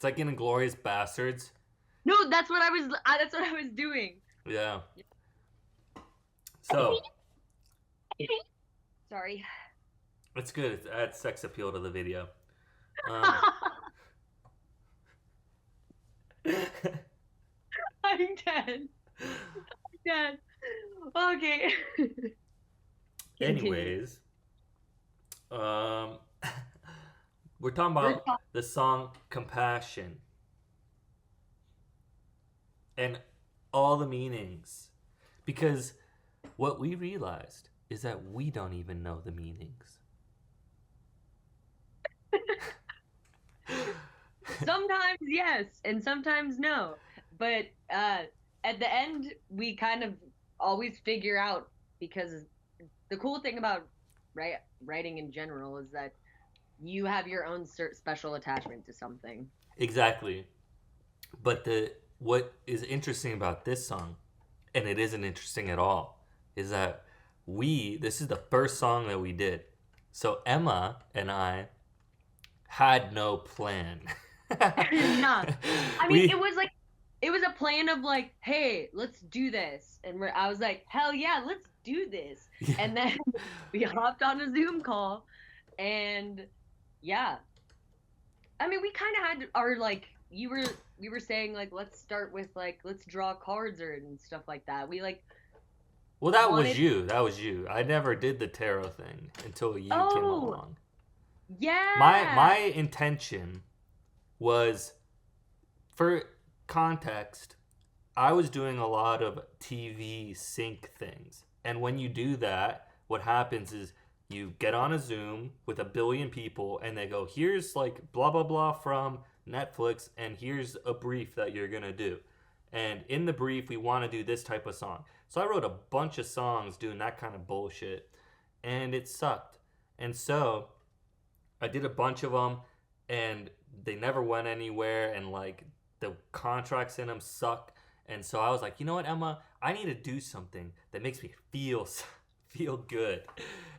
It's like in Inglorious Bastards. No, that's what I was doing. Yeah. So Sorry. it's good. It adds sex appeal to the video. Um, I'm dead. I'm dead. Okay. Continue. anyways, um, we're talking We're about the song "Compassion" and all the meanings, because what we realized is that we don't even know the meanings. sometimes yes, and sometimes no. But at the end, we kind of always figure out because the cool thing about writing in general is that you have your own special attachment to something. Exactly. But the what is interesting about this song, and it isn't interesting at all, is that this is the first song that we did. So Emma and I had no plan. Yeah. I mean, we it was a plan of like, hey, let's do this. And I was like, hell yeah, let's do this. yeah. And then we hopped on a Zoom call and yeah. I mean, we kind of had our like we were saying like let's start with like let's draw cards or and stuff like that. We like Well, that was wanted you. That was you. I never did the tarot thing until you came Oh, along. My yeah. intention was, for context, I was doing a lot of TV sync things. And when you do that, what happens is you get on a Zoom with a billion people and they go, here's like blah, blah, blah from Netflix, and here's a brief that you're going to do. And in the brief, we want to do this type of song. So I wrote a bunch of songs doing that kind of bullshit, and it sucked. And so I did a bunch of them, and they never went anywhere, and like the contracts in them suck. And so I was like, you know what, Emma, I need to do something that makes me feel good.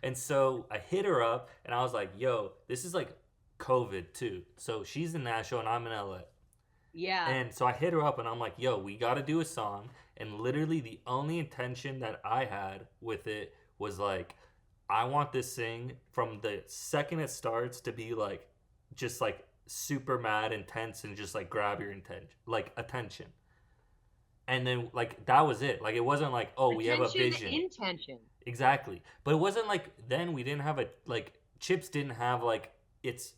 And so I hit her up, and I was like, yo, this is like COVID too. So she's in Nashville, and I'm in LA. Yeah. And so I hit her up, and I'm like, yo, we got to do a song. And literally the only intention that I had with it was like, I want this thing from the second it starts to be like, just like super mad, intense, and just like grab your attention. And then like that was it. Like it wasn't like, oh, we have a Attention, vision. intention. Exactly. But it wasn't like then we didn't have a like CHiPS didn't have like its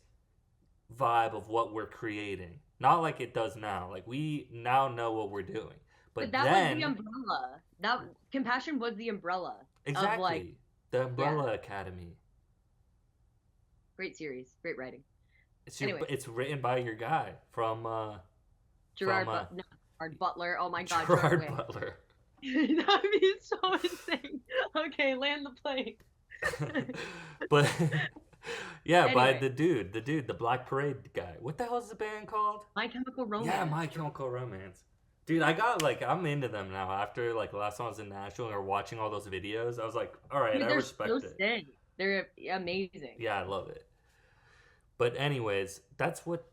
vibe of what we're creating. Not like it does now. Like we now know what we're doing. But But that was the then umbrella. That compassion was the umbrella of like, exactly, the yeah, Umbrella Academy. great series, great writing. But Anyway, it's written by your guy from Gerard, no, Gerard Butler. Oh my God, Gerard Gerard Way. Butler. That'd be so insane. Okay, land the plane. But yeah, by Anyway, the Black Parade guy. What the hell is the band called? My Chemical Yeah, Romance. My Chemical Romance. Dude, I got like I'm into them now. After like the last time I was in Nashville or watching all those videos, I was like, all right, Dude, I they're so respect it. sick. They're amazing. Yeah, I love it. But anyways, that's what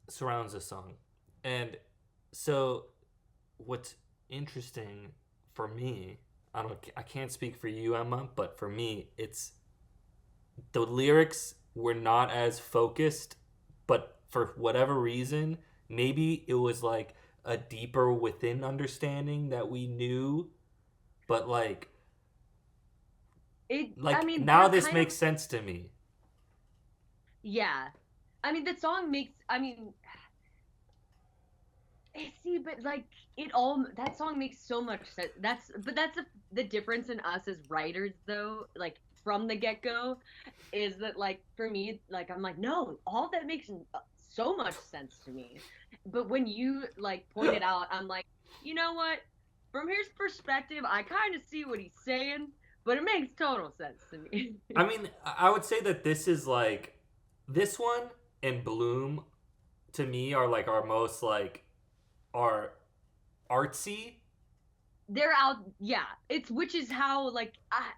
surrounds the song. And so what's interesting for me, I can't speak for you, Emma, but for me, it's the lyrics were not as focused, but for whatever reason, maybe it was like a deeper within understanding that we knew, but I like mean, now they're this kind of, makes sense to me. yeah. I mean, the song makes, I mean, see, but like that song makes so much sense. That's the difference in us as writers, though. Like from the get go, is that like for me, like I'm like, no, all that makes so much sense to me. But when you like point it out, I'm like, you know what? From his perspective, I kind of see what he's saying, but it makes total sense to me. I mean, I would say that this is like this one and Bloom to me are like our most like are artsy. They're out, yeah. It's which is how like,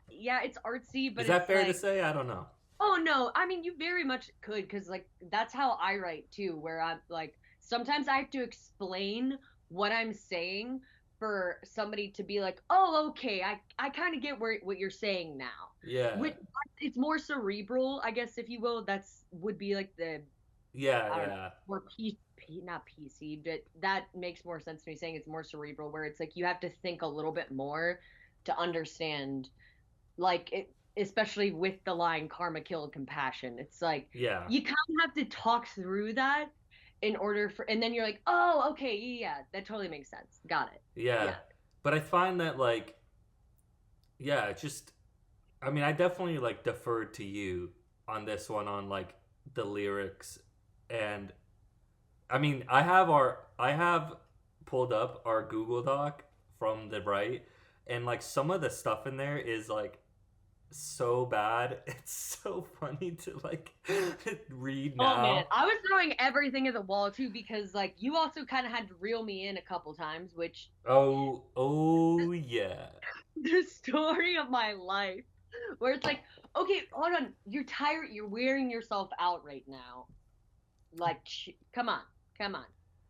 yeah, it's artsy, Is but that it's fair to like say? I don't know. Oh no, I mean you very much could because like that's how I write too, where I'm like sometimes I have to explain what I'm saying for somebody to be like, oh okay, I kind of get what you're saying now. Yeah. Which it's more cerebral, I guess if you will. That's would be like the Yeah, I don't know, yeah. more not PC, but that makes more sense to me saying it's more cerebral, where it's like you have to think a little bit more to understand like it, especially with the line karma killed compassion. It's like Yeah. you kind of have to talk through that in order for, and then you're like, oh okay, yeah, that totally makes sense, got it. Yeah. Yeah, But I find that like yeah, it's just I mean, I definitely like deferred to you on this one on like the lyrics and I mean, I have pulled up our Google Doc from the right and like some of the stuff in there is like so bad. It's so funny to like read oh man, now. I was throwing everything at the wall too because like you also kind of had to reel me in a couple times, which Oh yeah. the story of my life where it's like, okay, hold on, you're tired, you're wearing yourself out right now, like come on, come on.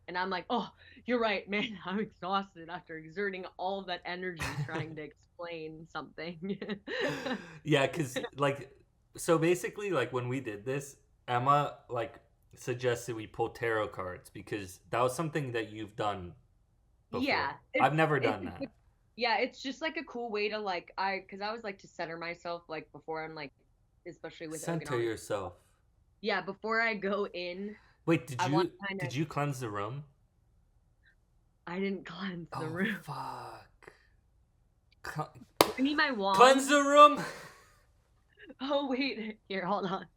And I'm like, oh, you're right, man. I'm exhausted after exerting all of that energy trying to explain something. Yeah, cuz like so basically like when we did this, Emma like suggested we pull tarot cards because that was something that you've done Yeah, before. I've never it's done that. yeah, it's just like a cool way to like because I was like to center myself like before I'm like, especially with Center ergonomics. yourself. Yeah, before I go in, Wait, I want to kind of. did you cleanse the room? I didn't cleanse the Oh room. fuck. Cle- I need my Cleanse wand. the room. Oh wait, here, hold on.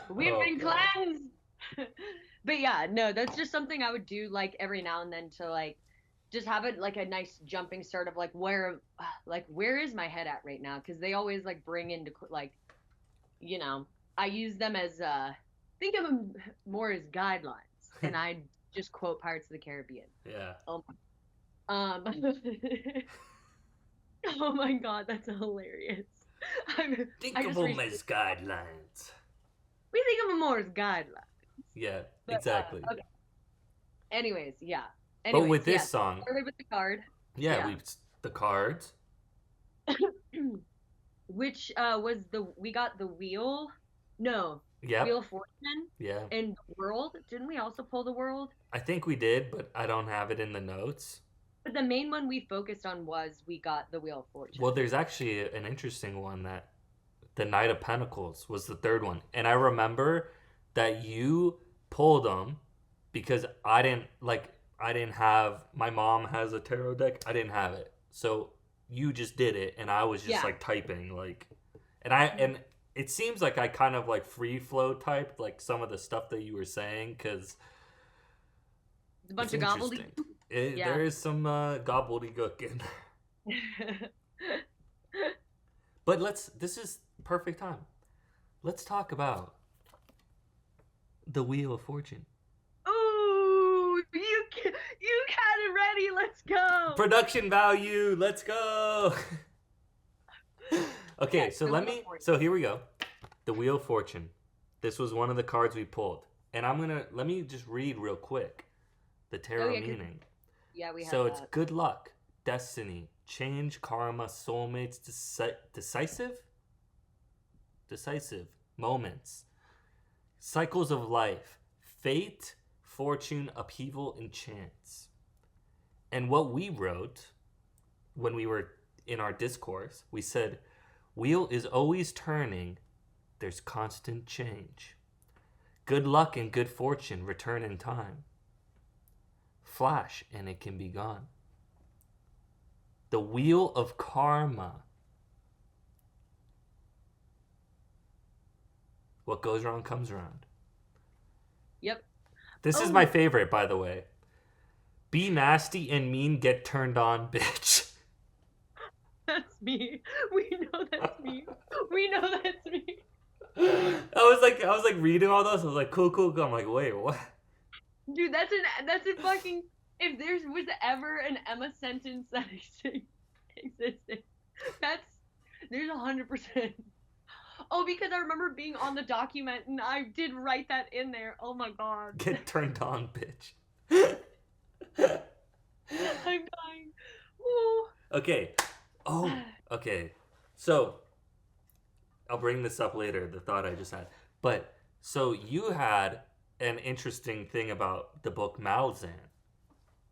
We've Oh been god. cleansed. But yeah, no, that's just something I would do like every now and then to like just have it like a nice jumping start of like where is my head at right now? Because they always like bring into like you know I use them as think of them more as guidelines, and I just quote Pirates of the Caribbean. Yeah. Oh, um, oh my god, that's hilarious. I'm, Think I of just them reached. as guidelines. We think of them more as guidelines, Yeah, but exactly. okay. Anyways, yeah. But Anyways, with yeah. this song, Started with the card. yeah, Yeah. we the cards. Which was the we got the wheel. No, Wheel Yep. of Fortune Yeah. and the world. Didn't we also pull the world? I think we did, but I don't have it in the notes. But the main one we focused on was we got the Wheel of Well, Fortune. there's actually an interesting one that the Knight of Pentacles was the third one. And I remember that you pulled them because I didn't have my mom has a tarot deck. I didn't have it. So you just did it and I was just Yeah. like typing like and it seems like I kind of like free flow typed like some of the stuff that you were saying cuz It's a it's bunch of interesting. gobbledygook. Yeah. There is some gobbledygook in but this is perfect time. Let's talk about the Wheel of Fortune. Ooh, you had it ready. Let's go. Production value, let's go. Okay, Yes, so the Wheel of Fortune. so here we go. The Wheel of Fortune. This was one of the cards we pulled. And let me just read real quick the tarot Yeah, meaning. yeah, we have So it's that. good luck, destiny, change, karma, soulmates, decisive moments, cycles of life, fate, fortune, upheaval, and chance. And what we wrote when we were in our discourse, we said, wheel is always turning, there's constant change. Good luck and good fortune return in time. Flash and it can be gone. The wheel of karma. What goes around comes around. Yep. This is my favorite, by the way. Be nasty and mean, get turned on, bitch. That's me. We know that's me. We know that's me. I was like reading all those. I was like, cool, cool, cool. I'm like, wait, what? Dude, that's a fucking if there was ever an Emma sentence that existed, that's there's 100%. Oh, because I remember being on the document and I did write that in there. Oh my god. Get turned on, bitch. I'm dying. Ooh. Okay. Oh, okay. So I'll bring this up later, the thought I just had. But so you had an interesting thing about the book Malzahn.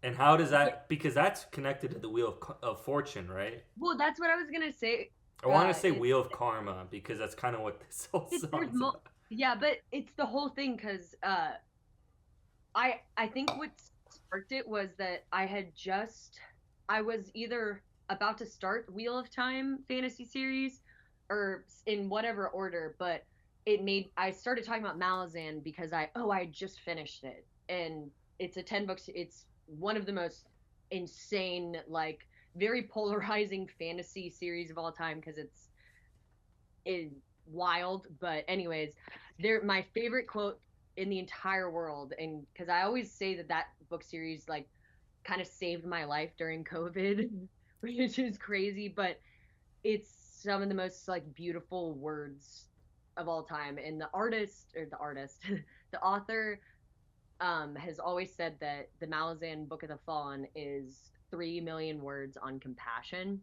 And how does Yeah, that, because that's connected to the Wheel of Fortune, right? well, that's what I was gonna say. I want to say Is Wheel of Karma because that's kind of what this whole it, there's song's about. yeah, but it's the whole thing because I think what sparked it was that I was either about to start Wheel of Time fantasy series or in whatever order, but I started talking about Malazan because I just finished it, and it's a 10 books. It's one of the most insane, like very polarizing fantasy series of all time because it's wild. But anyways, they're my favorite quote in the entire world, and because I always say that book series like kind of saved my life during COVID, which is crazy, but it's some of the most like beautiful words of all time. And the author has always said that the Malazan Book of the Fallen is 3 million words on compassion.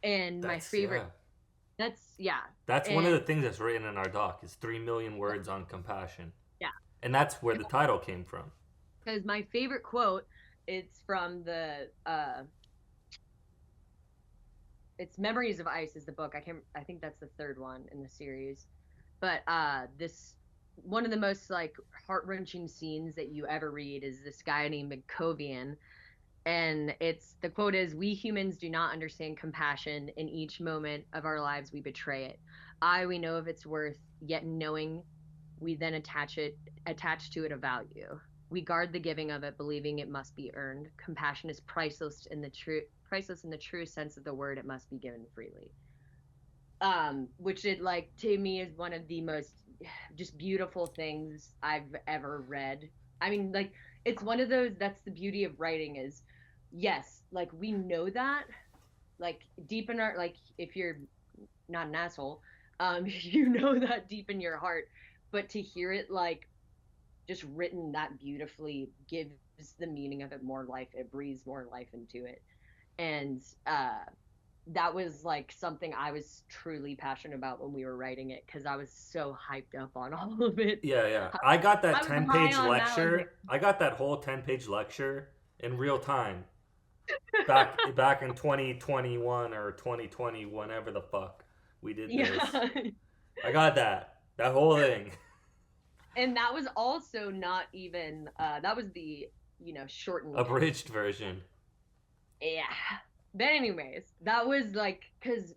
And my That's, yeah. favorite, that's yeah, That's one of and the things that's written in our doc is 3 million words on compassion. yeah, And that's where the title came from. because my favorite quote it's from the it's Memories of Ice is the book. I think that's the third one in the series. But this one of the most like heart-wrenching scenes that you ever read is this guy named Kovian, and it's the quote is, "We humans do not understand compassion. In each moment of our lives we betray it. We know of its worth, yet knowing we then attach to it a value. We guard the giving of it, believing it must be earned. Compassion is priceless in the true sense of the word. It must be given freely." Which it like to me is one of the most just beautiful things I've ever read. I mean, like it's one of those that's the beauty of writing is yes, like we know that like deep in our like if you're not an asshole, you know that deep in your heart, but to hear it like just written that beautifully gives the meaning of it more life. It breathes more life into it. And that was like something I was truly passionate about when we were writing it because I was so hyped up on all of it. Yeah, yeah. I got that I was 10 high page on Malazan. lecture. I got that whole 10-page lecture in real time back in 2021 or 2020, whenever the fuck we did this. Yeah. I got that whole thing. And that was also not even that was the, shortened. Abridged version. Yeah. But anyways, that was like cuz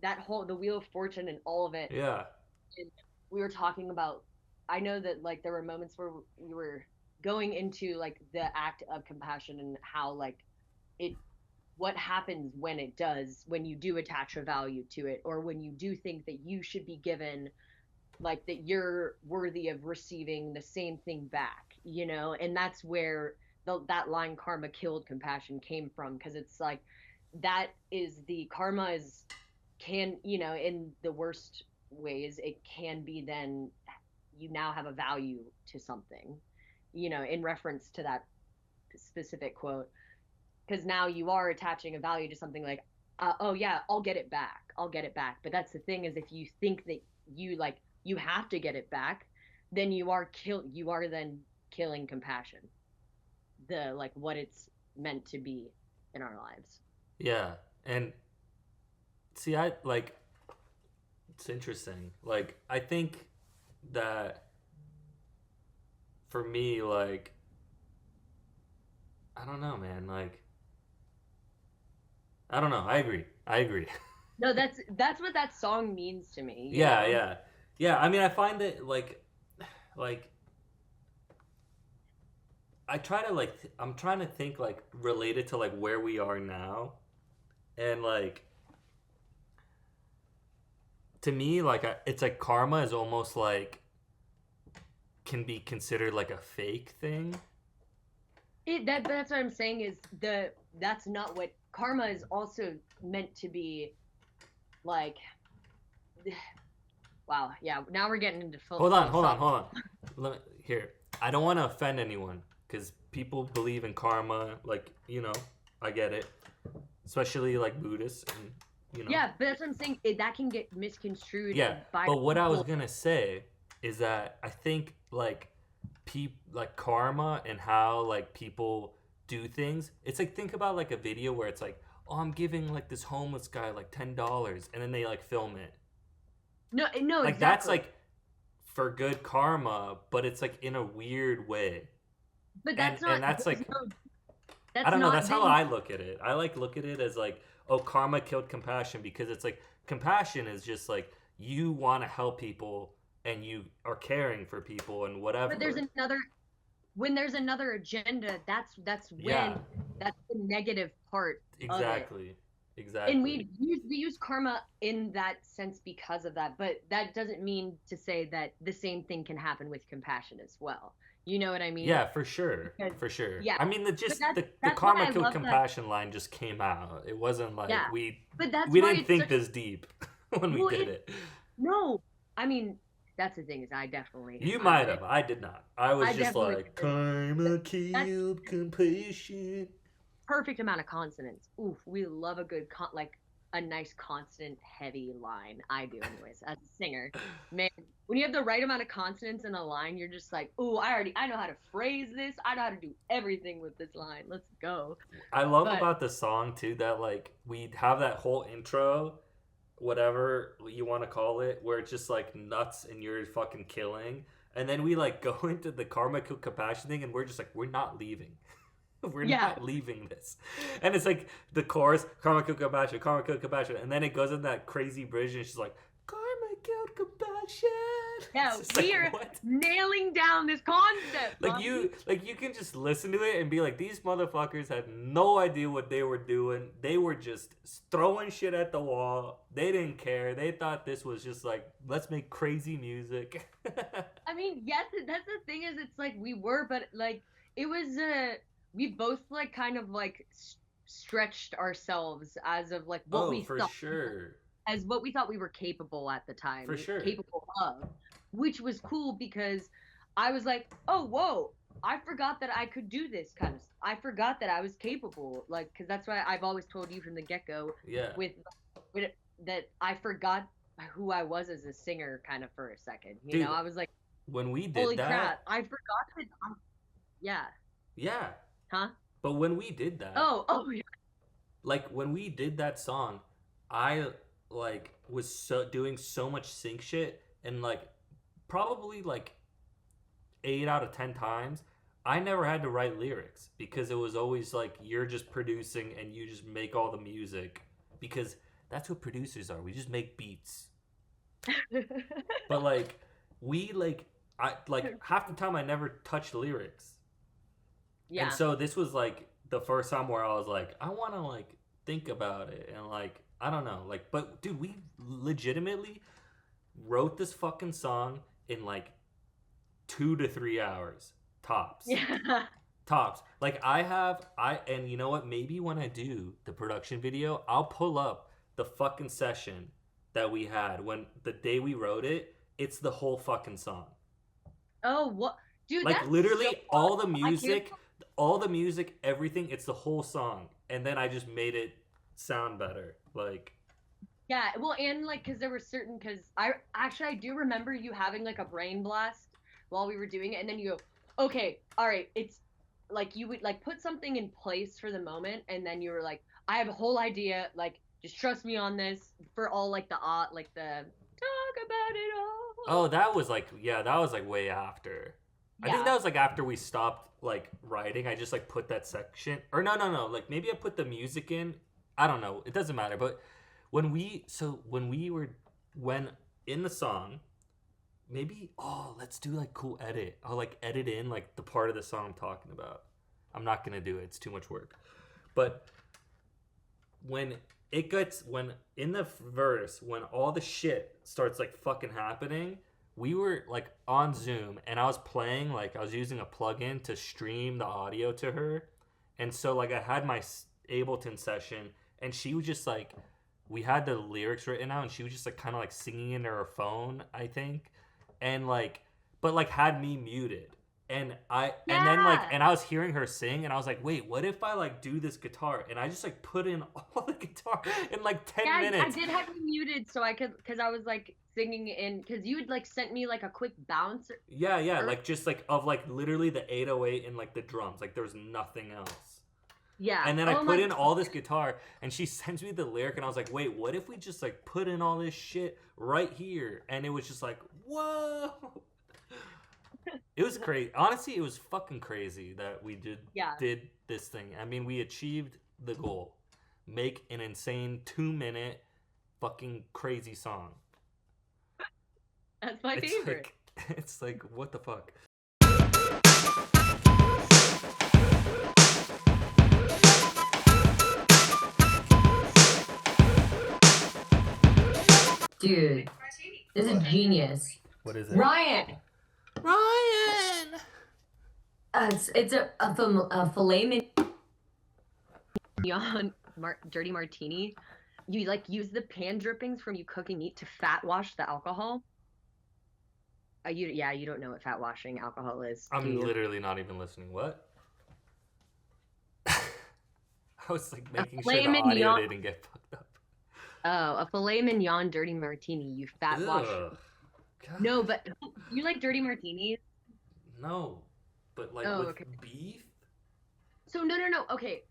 that whole the Wheel of Fortune and all of it. Yeah. And we were talking about I know that like there were moments where we were going into like the act of compassion and how like it what happens when you do attach a value to it or when you do think that you should be given like that you're worthy of receiving the same thing back, and that's where that line karma killed compassion came from because it's like that is the karma is can in the worst ways it can be then you now have a value to something, in reference to that specific quote because now you are attaching a value to something like oh yeah, I'll get it back, but that's the thing is if you think that you have to get it back, then you are then killing compassion, the like what it's meant to be in our lives. Yeah. And see, I like it's interesting. Like I think that for me, like I don't know, man. Like I don't know. I agree. I agree. No, that's what that song means to me, Yeah, yeah, yeah. I mean, I find that like I try to I'm trying to think like related to like where we are now, and like to me, like it's like karma is almost like can be considered like a fake thing, That's what I'm saying is that's not what karma is also meant to be like. Wow, yeah. Now we're getting into Hold on, hold on, philosophy. hold on. Here, I don't want to offend anyone because people believe in karma. Like, I get it, especially like Buddhists, and Yeah, but that's what I'm saying. That can get misconstrued yeah. by But what I was people. gonna say is that I think like like karma and how like people do things. It's like think about like a video where it's like, oh, I'm giving like this homeless guy like $10, and then they like film it. No, no, Like that's exactly. like for good karma, but it's like in a weird way. But And that's there's like no, I that's don't know, that's not how then. I look at it. I like look at it as like, oh, karma killed compassion because it's like compassion is just like you want to help people and you are caring for people and But there's whatever. another when there's another agenda. That's Yeah, when that's the negative part of it. exactly. And Exactly. we use karma in that sense because of that, but that doesn't mean to say that the same thing can happen with compassion as well. You know what I mean? Yeah, for sure. Because For sure. yeah, I mean, the but just the that's why karma I killed love that. compassion line just came out. It wasn't like Yeah, but that's we why didn't it's think such this deep when we well did it it. no. I mean, that's the thing is I definitely You might have. I did not. I was I just definitely like did. karma That's killed compassion. perfect amount of consonants. Oof, we love a good like a nice consonant heavy line. I do anyways as a singer. Man, when you have the right amount of consonants in a line, you're just like, "Ooh, I know how to phrase this. I know how to do everything with this line. Let's go." I love But about the song too that like we have that whole intro, whatever you want to call it, where it's just like nuts and you're fucking killing, and then we like go into the karma killed compassion thing, and we're just like we're not leaving. We're yeah. not leaving this. And it's like the chorus, Karma killed compassion, Karma killed compassion. And then it goes in that crazy bridge and she's like, Karma killed compassion. It's Yeah, just we like, are what? nailing down this concept, mommy. Like you can just listen to it and be like, these motherfuckers had no idea what they were doing. They were just throwing shit at the wall. They didn't care. They thought this was just like, let's make crazy music. I mean, yes, that's the thing is it's like we were, but like it was we both like kind of like stretched ourselves as of like what Oh, we for thought sure. as what we thought we were capable at the For time, sure. capable of, which was cool because I was like, "Oh, whoa, I forgot that I could do this kind of I forgot that I was capable." Like cuz that's why I've always told you from the get-go Yeah. with with that I forgot who I was as a singer kind of for a second. You know, Dude, I was like, when we did holy crap, that, I forgot that. Yeah. yeah. Huh? But when we did that, Oh, yeah. like when we did that song, I like was so doing so much sync shit and like probably like 8 out of 10 times, I never had to write lyrics because it was always like you're just producing and you just make all the music because that's what producers are. We just make beats. But like we like I like half the time I never touched lyrics. And Yeah. so this was like the first time where I was like, I want to like think about it and like I don't know, like but dude, we legitimately wrote this fucking song in like 2 to 3 hours tops. Yeah. Tops. Like and you know what? Maybe when I do the production video, I'll pull up the fucking session that we had when the day we wrote it. It's the whole fucking song. Oh, what? Dude, Like that's so literally awesome. I can't. all the music, everything, it's the whole song. And then I just made it sound better. Like Yeah, well, and like, cause there were certain, cause I do remember you having like a brain blast while we were doing it, and then you go, okay, all right, it's like you would like put something in place for the moment, and then you were like, I have a whole idea, like, just trust me on this for all like the like the talk about it oh, all. that was like yeah, that was like way after. I think Yeah, that was like after we stopped like writing. I just like put that section or no. Like maybe I put the music in. I don't know. It doesn't matter. But when we were when in the song, maybe let's do like cool edit. I'll like edit in like the part of the song I'm talking about. I'm not gonna do it. It's too much work. But when when in the verse when all the shit starts like fucking happening, we were like on Zoom, and I was playing, like I was using a plugin to stream the audio to her, and so like I had my Ableton session, and she was just like, we had the lyrics written out, and she was just like kind of like singing into her phone, I think, and like, but like had me muted. And then like, Yeah. and I was hearing her sing, and I was like, wait, what if I like do this guitar? And I just like put in all the guitar in like 10 Yeah, I minutes. did have you muted so I could, because I was like singing in, because you had like sent me like a quick bounce. Yeah, Or, like just like of like literally the 808 and like the drums. Like there was nothing else. yeah. And then I Oh my put in God. all this guitar, and she sends me the lyric, and I was like, wait, what if we just like put in all this shit right here? And it was just like, whoa. It was crazy. Honestly, it was fucking crazy that we Yeah, did this thing. I mean, we achieved the goal. Make an insane 2 minute fucking crazy song. that's my It's favorite. like it's like what the fuck? Dude, this is genius. What is it? Ryan! Ryan! It's a filet Neon dirty martini. You like use the pan drippings from you cooking meat to fat wash the alcohol. You don't know what fat washing alcohol is, do I'm you? literally not even listening. What? I was like A making sure filet the audio mignon. didn't get fucked up. Oh, a filet mignon dirty martini. You fat wash. Ugh. God. No, but you like dirty martinis? No. But like Oh, with okay. beef? So no. Okay.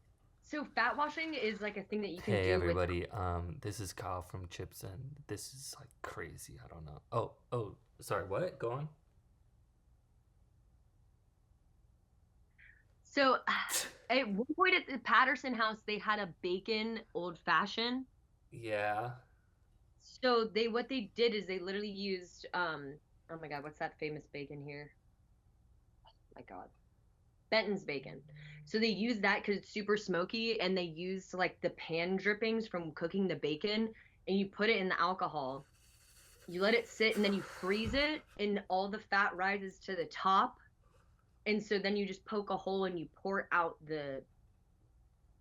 So fat washing is like a thing that you can Hey do everybody, this is Kyle from CHiPS, and this is like crazy. I don't know. Oh, sorry, what? Go on. So at one point at the Patterson house, they had a bacon old fashioned. Yeah. So what they did is they literally used oh my God, what's that famous bacon here? Oh my God. Benton's bacon. So they use that because it's super smoky, and they use like the pan drippings from cooking the bacon, and you put it in the alcohol. You let it sit, and then you freeze it, and all the fat rises to the top. And so then you just poke a hole and you pour out the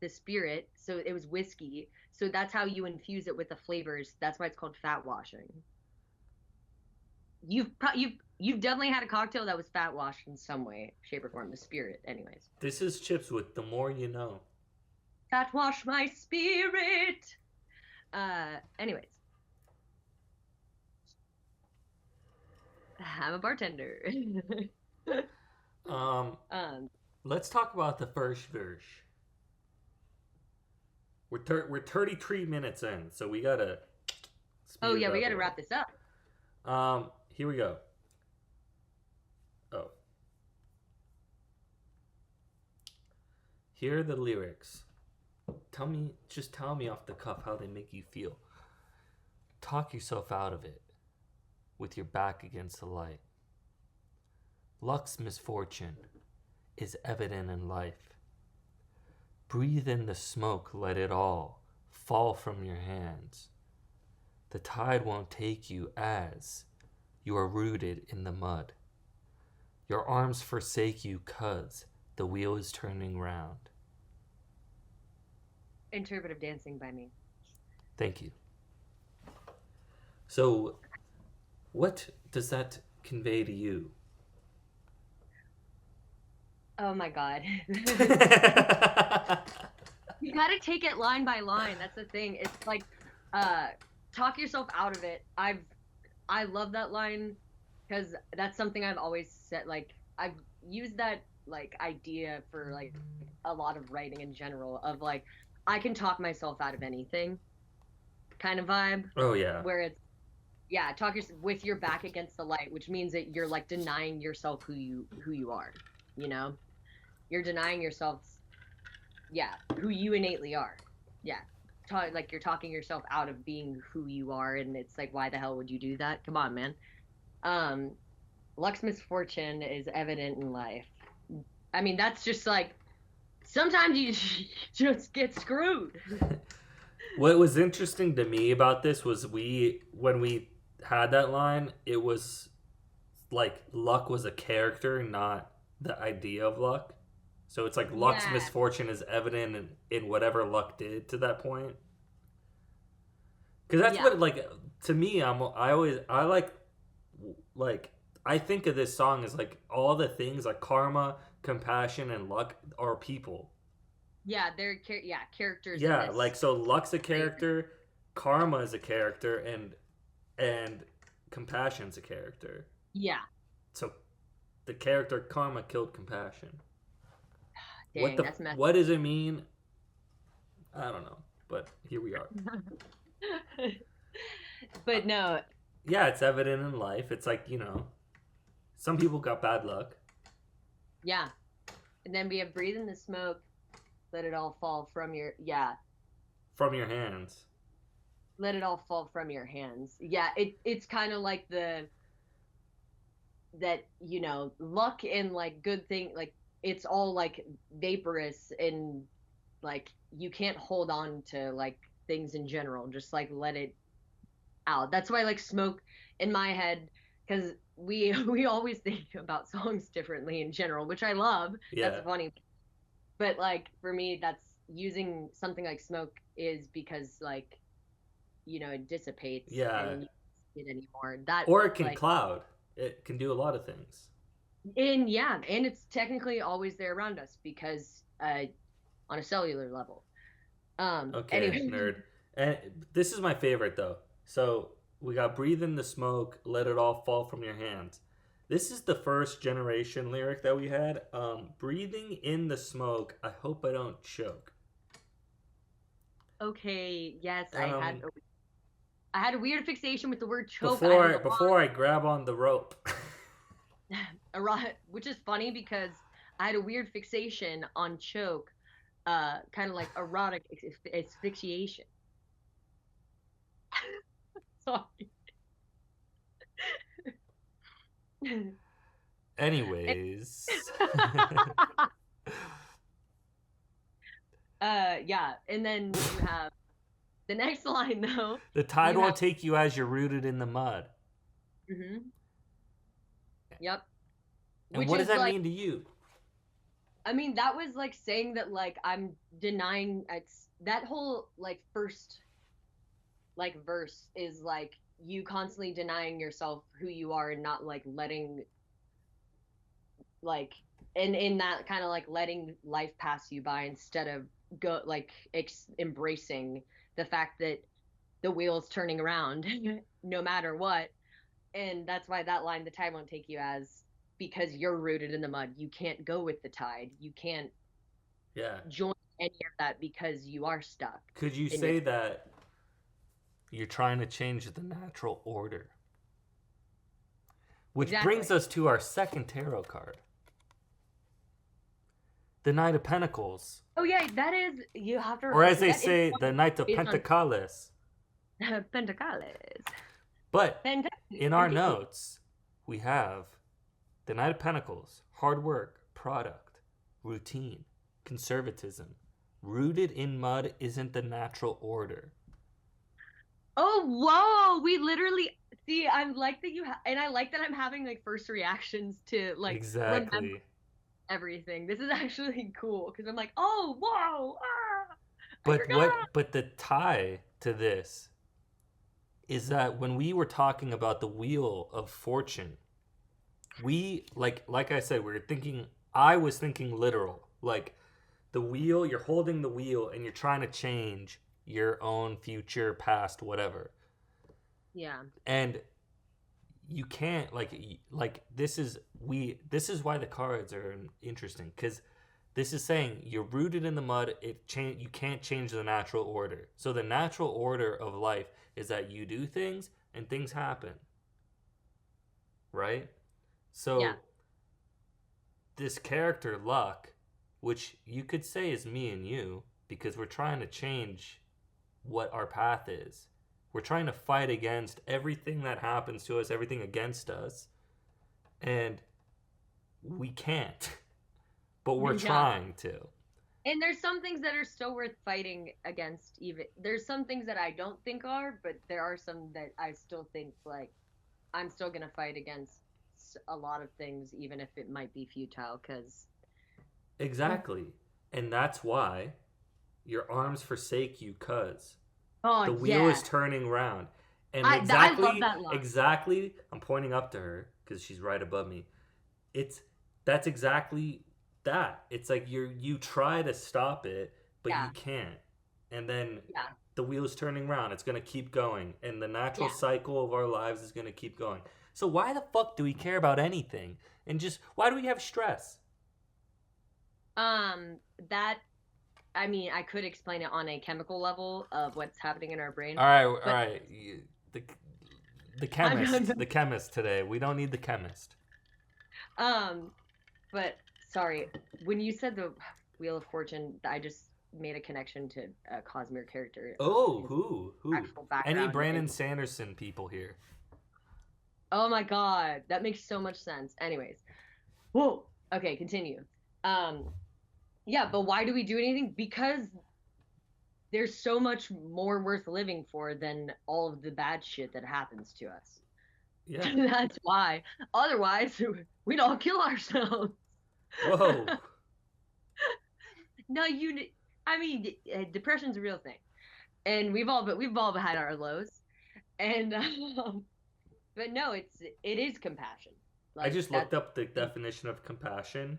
spirit. So it was whiskey. So that's how you infuse it with the flavors. That's why it's called fat washing. You've definitely had a cocktail that was fat washed in some way, shape, or form. The spirit, anyways. This is CHiPS with The More You Know. Fat wash my spirit. Anyways, I'm a bartender. Um, Let's talk about the first verse. We're 33 minutes in, so we gotta. oh speed it yeah, we up got to a wrap this up. little. Here we go. Oh. Here are the lyrics. Just tell me off the cuff how they make you feel. Talk yourself out of it with your back against the light. Luck's misfortune is evident in life. Breathe in the smoke, let it all fall from your hands. The tide won't take you as you are rooted in the mud. Your arms forsake you 'cause the wheel is turning round. Interpretive dancing by me. Thank you. So, what does that convey to you? Oh my God. You got to take it line by line. That's the thing. It's like, talk yourself out of it. I love that line because that's something I've always said. Like, I've used that like idea for like a lot of writing in general of like, I can talk myself out of anything kind of vibe Oh yeah. where it's, yeah, with your back against the light, which means that you're like denying yourself who you are, you know? You're denying yourself, yeah, who you innately are. Yeah. Like you're talking yourself out of being who you are, and it's like, why the hell would you do that? Come on, man. Luck's misfortune is evident in life. I mean, that's just like, sometimes you just get screwed. What was interesting to me about this was when we had that line, it was like luck was a character, not the idea of luck. So it's like luck's Yeah. misfortune is evident in whatever luck did to that point. Because that's Yeah. what like to me. I like I think of this song as like all the things like karma, compassion, and luck are people. Yeah, they're characters in Yeah, this. like so luck's a character, karma is a character, and compassion's a character. Yeah. So the character karma killed compassion. Dang, that's messed. What does it mean? I don't know, but here we are. But no. Yeah, it's evident in life. It's like, some people got bad luck. Yeah. And then we have breathe in the smoke, let it all fall from your From your hands. let it all fall from your hands. Yeah, it's kind of like luck and like good thing, like it's all like vaporous and like you can't hold on to like things in general, just like let it out. That's why like smoke in my head, because we always think about songs differently in general, which I love. Yeah. That's funny. But like for me, that's using something like smoke is because like it dissipates. Yeah. And you don't see it anymore. That Or it can like, cloud. It can do a lot of things. and it's technically always there around us because on a cellular level. Okay, Anyway. nerd. And this is my favorite though. So we got breathe in the smoke, let it all fall from your hands. This is the first generation lyric that we had. Breathing in the smoke, I hope I don't choke. Okay, yes, I had a weird fixation with the word choke. Before I grab on the rope. Which is funny because I had a weird fixation on choke, kind of like erotic asphyxiation. Sorry. Anyways. Yeah, and then you have the next line though. The tide won't take you as you're rooted in the mud. Mm-hmm. Yep. And what does that mean to you? I mean, that was like saying that like I'm denying that whole like first like verse is like you constantly denying yourself who you are and not like letting like in that kind of like letting life pass you by instead of go like embracing the fact that the wheel's turning around no matter what. And that's why that line, the tide won't take you as, because you're rooted in the mud. You can't go with the tide. You can't join any of that because you are stuck. Could you say that you're trying to change the natural order? Which brings us to our second tarot card. The Knight of Pentacles. Oh yeah, that is, you have to. Or as they say, the Knight of Pentacles. Pentacles. But in our notes, we have the Knight of Pentacles, hard work, product, routine, conservatism. Rooted in mud isn't the natural order. Oh, whoa. We literally, see, I like that and I like that I'm having like first reactions to like exactly everything. This is actually cool because I'm like, oh, whoa. But the tie to this is that when we were talking about the Wheel of Fortune, we like I said, I was thinking literal. Like the wheel, you're holding the wheel and you're trying to change your own future, past, whatever. Yeah. And you can't this is why the cards are interesting, because this is saying you're rooted in the mud. You can't change the natural order. So the natural order of life is that you do things and things happen. Right? So this character Luck, which you could say is me and you, because we're trying to change what our path is. We're trying to fight against everything that happens to us, everything against us. And we can't. But we're trying to. And there's some things that are still worth fighting against. Even there's some things that I don't think are, but there are some that I still think like I'm still gonna fight against a lot of things, even if it might be futile. Because Exactly. And that's why your arms forsake you, cuz oh the wheel yeah, is turning round. And I love exactly, that line. exactly, I'm pointing up to her because she's right above me. It's that's exactly that. It's like you try to stop it, but Yeah, you can't. And then yeah, the wheel's turning round. It's gonna keep going, and the natural yeah. cycle of our lives is gonna keep going. So why the fuck do we care about anything? And just why do we have stress? That I mean, I could explain it on a chemical level of what's happening in our brain, All but right. The the I'm, the chemist today. We don't need the chemist. um, but sorry, when you said the Wheel of Fortune, I just made a connection to a Cosmere character, Oh, his who? actual Any background, Brandon and Sanderson people here? oh my god, that makes so much sense. Anyways, whoa, okay, continue. Um, yeah, but why do we do anything? Because there's so much more worth living for than all of the bad shit that happens to us. Yeah. That's why. Otherwise, we'd all kill ourselves. Whoa. No, I mean, depression's a real thing, and we've all had our lows, and but no, it is compassion. I Like just looked that's up the definition of compassion.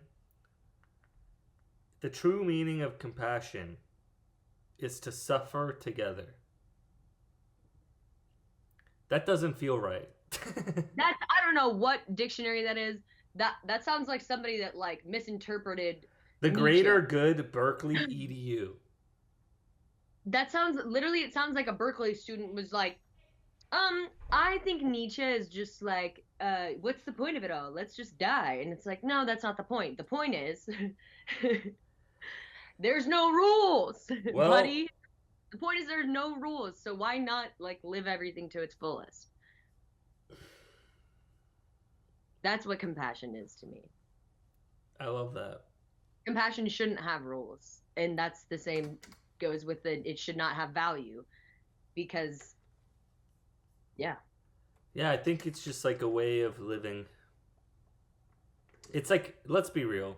The true meaning of compassion is to suffer together. That doesn't feel right. I don't know what dictionary that is. That sounds like somebody that like misinterpreted The Nietzsche. greater good Berkeley EDU. That sounds literally. It sounds like a Berkeley student was like, I think Nietzsche is just like, what's the point of it all? Let's just die. And it's like, no, that's not the point. The point is, there's no rules, Well, buddy. The point is there's no rules. So why not like live everything to its fullest? That's what compassion is to me. I love that. Compassion shouldn't have rules. And that's the same goes with it should not have value because yeah. Yeah, I think it's just like a way of living. It's like, let's be real.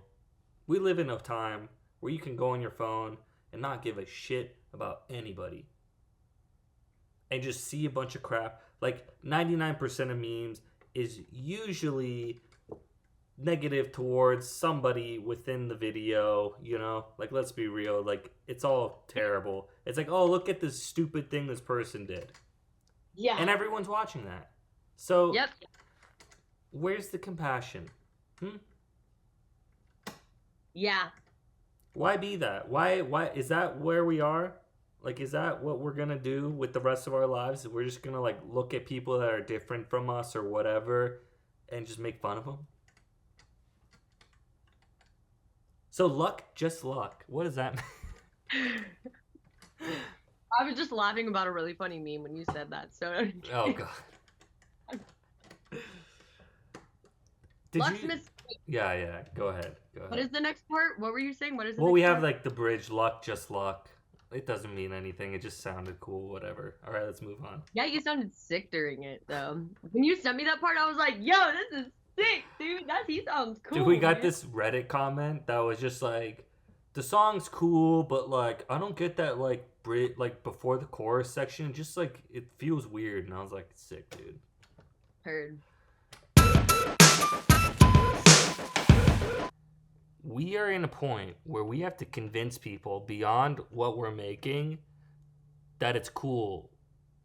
We live in a time where you can go on your phone and not give a shit about anybody and just see a bunch of crap. Like 99% of memes is usually negative towards somebody within the video, you know? Like, let's be real. Like, it's all terrible. It's like, oh, look at this stupid thing this person did. Yeah. And everyone's watching that. So, Yep. where's the compassion? Yeah. Why be that? Why is that where we are? Like, is that what we're gonna do with the rest of our lives? We're just gonna like look at people that are different from us or whatever and just make fun of them? So luck, just luck. What does that mean? I was just laughing about a really funny meme when you said that. So Oh god. Did you? Lucksmith. Yeah. Go ahead. What is the next part? What were you saying? What is the Well, next we have part? like the bridge, luck, just luck. It doesn't mean anything. It just sounded cool. Whatever. All right, let's move on. Yeah, you sounded sick during it though. When you sent me that part, I was like, "Yo, this is sick, dude. He sounds cool." Dude, we got man. this Reddit comment that was just like, the song's cool, but like I don't get that like like before the chorus section. Just like it feels weird, and I was like, sick, dude. Heard. We are in a point where we have to convince people beyond what we're making that it's cool.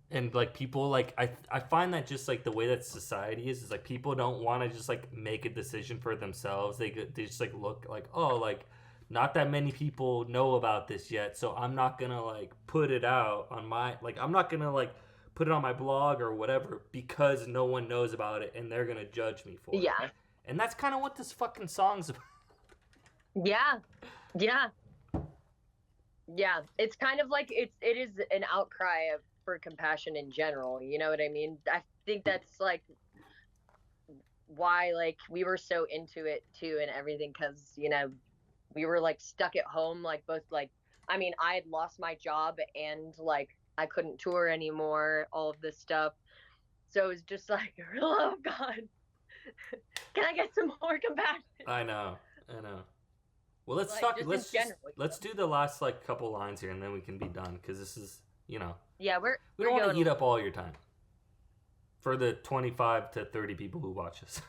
And like people like I find that just like the way that society is like people don't want to just like make a decision for themselves. They just like look like, oh, like not that many people know about this yet, so I'm not gonna like put it out on my like I'm not gonna like put it on my blog or whatever because no one knows about it and they're gonna judge me for it. Yeah. And that's kind of what this fucking song's about. Yeah. Yeah. Yeah. It's kind of like it is an outcry for compassion in general. You know what I mean? I think that's like why like we were so into it too and everything because we were like stuck at home like both like I mean I had lost my job and like I couldn't tour anymore, all of this stuff, so it was just like oh god, Can I get some more compassion? I know. Well, let's Like, talk. just in general. Let's do the last like couple lines here, and then we can be done because this is Yeah, we we're don't want going to eat up all your time for the 25 to 30 people who watch us.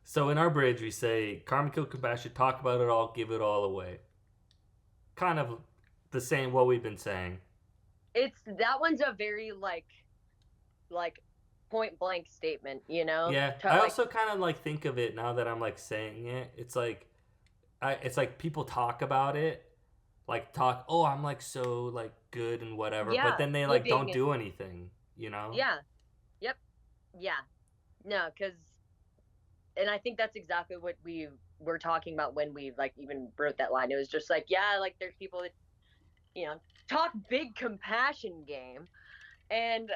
So in our bridge, we say, "Karma, kill, compassion, talk about it all, give it all away." Kind of the same what we've been saying. It's that one's a very like point blank statement, you know? Yeah, To, I like, also kind of like think of it now that I'm like saying it. It's like, it's like people talk about it, like talk. Oh, I'm like so like good and whatever, but yeah, then they like flipping don't do anything. You know? yeah, yep, yeah. No, because and I think that's exactly what we were talking about when we like even wrote that line. It was just like, yeah, like there's people that talk big compassion game and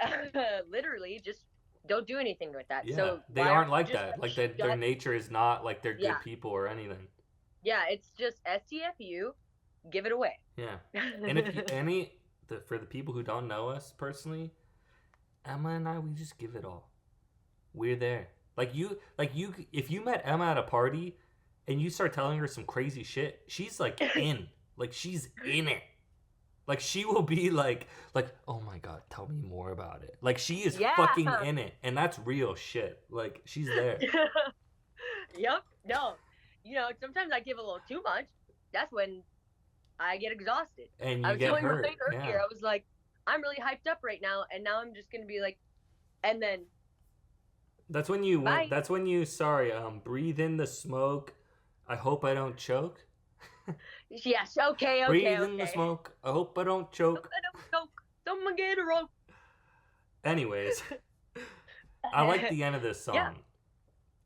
literally just don't do anything with that. Yeah, So they why aren't aren't you like just that. like Like their shut? nature is not like they're Yeah, good people or anything. yeah. It's just STFU. Give it away. Yeah, and if you, for the people who don't know us personally, Emma and I, we just give it all. We're there. Like you. If you met Emma at a party, and you start telling her some crazy shit, she's like in. Like she's in it. Like she will be like, oh my god, tell me more about it. Like she is Yeah. fucking in it, and that's real shit. Like she's there. Yep. No. Sometimes I give a little too much. That's when I get exhausted. And I you was get telling Ryan hurt. earlier, Yeah. I was like, I'm really hyped up right now, and now I'm just gonna be like, and then That's when you bye. went. That's when you. Sorry. Breathe in the smoke. I hope I don't choke. Yes. Okay. Breathe in the Okay. smoke. I hope I don't choke. I don't choke. Someone get a rope. Anyways, I like the end of this song Yeah.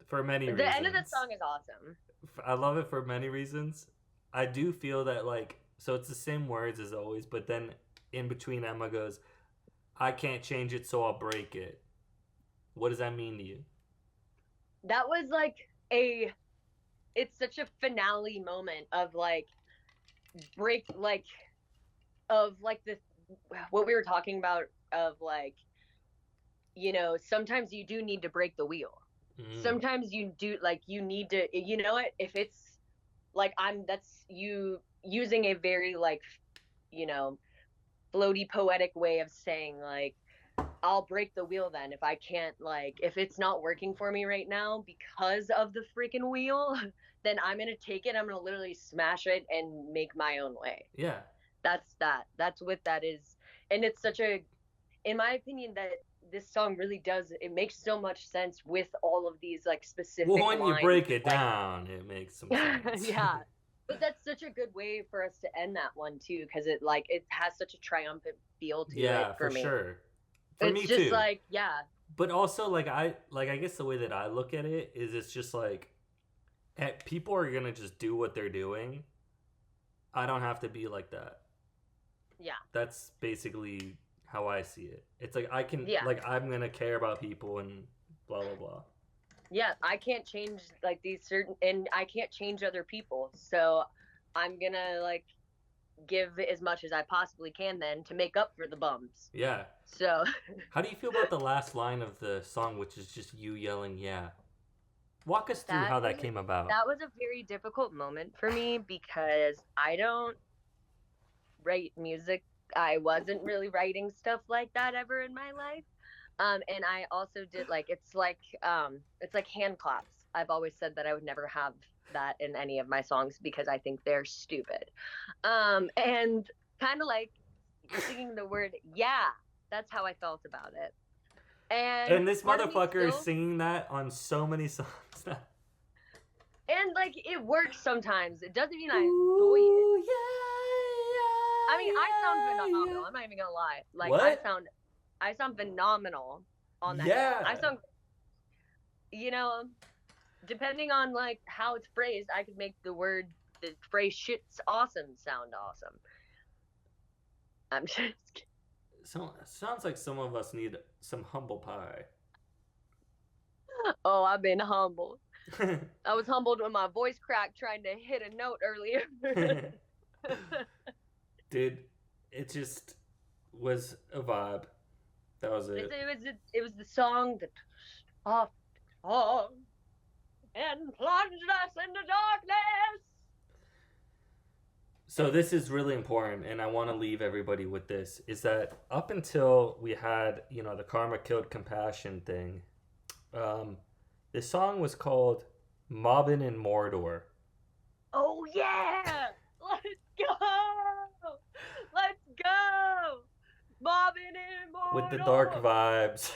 for many reasons. The end of the song is awesome. I love it for many reasons. I do feel that like so it's the same words as always, but then in between Emma goes, "I can't change it, so I'll break it." What does that mean to you? That was like it's such a finale moment of like break like of like the what we were talking about of like sometimes you do need to break the wheel. Sometimes you do like you need to if it's like that's you using a very like floaty poetic way of saying like I'll break the wheel then if I can't like if it's not working for me right now because of the freaking wheel, then I'm gonna take it. I'm gonna literally smash it and make my own way. Yeah. That's what that is, and it's such a, in my opinion, that this song really does. It makes so much sense with all of these like specific. Well, when you lines, break it like, down, it makes some sense. yeah. But that's such a good way for us to end that one too, because it has such a triumphant feel to it for me. Sure. For it's me just too. like yeah. But also I guess the way that I look at it is it's just like people are gonna just do what they're doing. I don't have to be like that. Yeah. That's basically how I see it. It's like I can like I'm gonna care about people and blah blah blah. Yeah, I can't change like these certain, and I can't change other people. So I'm gonna like give as much as I possibly can then to make up for the bums. Yeah. So how do you feel about the last line of the song, which is just you yelling yeah? Walk us through how that came about. That was a very difficult moment for me because I don't write music. I wasn't really writing stuff like that ever in my life. And I also did like it's like hand claps. I've always said that I would never have that in any of my songs because I think they're stupid. And kind of like singing the word yeah, that's how I felt about it. And this motherfucker is singing that on so many songs now. And like it works sometimes. It doesn't mean I enjoy it. I mean, I sound phenomenal. I'm not even gonna lie. Like what? I sound phenomenal on that. Yeah. I sound, depending on like how it's phrased, I could make the phrase "shit's awesome" sound awesome. I'm just kidding. So sounds like some of us need some humble pie. Oh, I've been humbled. I was humbled when my voice cracked trying to hit a note earlier. Dude, it just was a vibe. That was it. It was the song that Off tongue and plunged us into darkness. So this is really important, and I want to leave everybody with this: is that up until we had, the karma killed compassion thing, this song was called "Mobbin' in Mordor." Oh yeah! Let's go! Let's go! Mobbing in Mordor! With the dark vibes.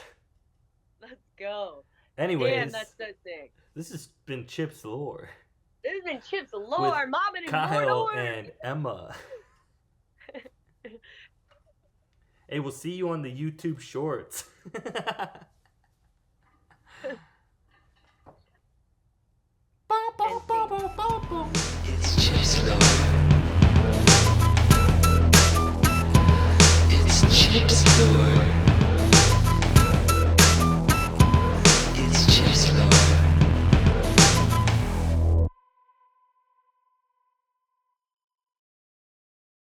Let's go. Anyways, Damn, that's so sick. this has been Chip's Lore. This has been Chip's Lore, Mobbing in Kyle Mordor! and Emma. Hey, we'll see you on the YouTube shorts.